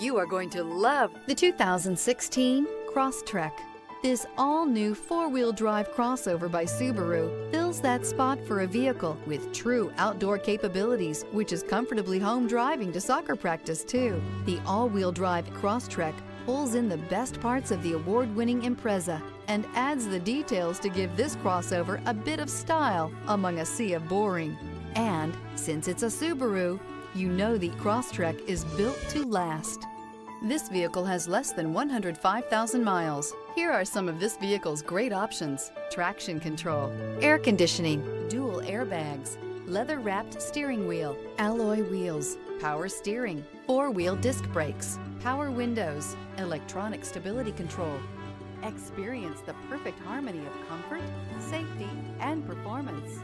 You are going to love the 2016 Crosstrek. This all-new four-wheel drive crossover by Subaru fills that spot for a vehicle with true outdoor capabilities, which is comfortably home driving to soccer practice too. The all-wheel drive Crosstrek pulls in the best parts of the award-winning Impreza and adds the details to give this crossover a bit of style among a sea of boring. And since it's a Subaru, you know the Crosstrek is built to last. This vehicle has less than 105,000 miles. Here are some of this vehicle's great options: traction control, air conditioning, dual airbags, leather-wrapped steering wheel, alloy wheels, power steering, four-wheel disc brakes, power windows, electronic stability control. Experience the perfect harmony of comfort, safety, and performance.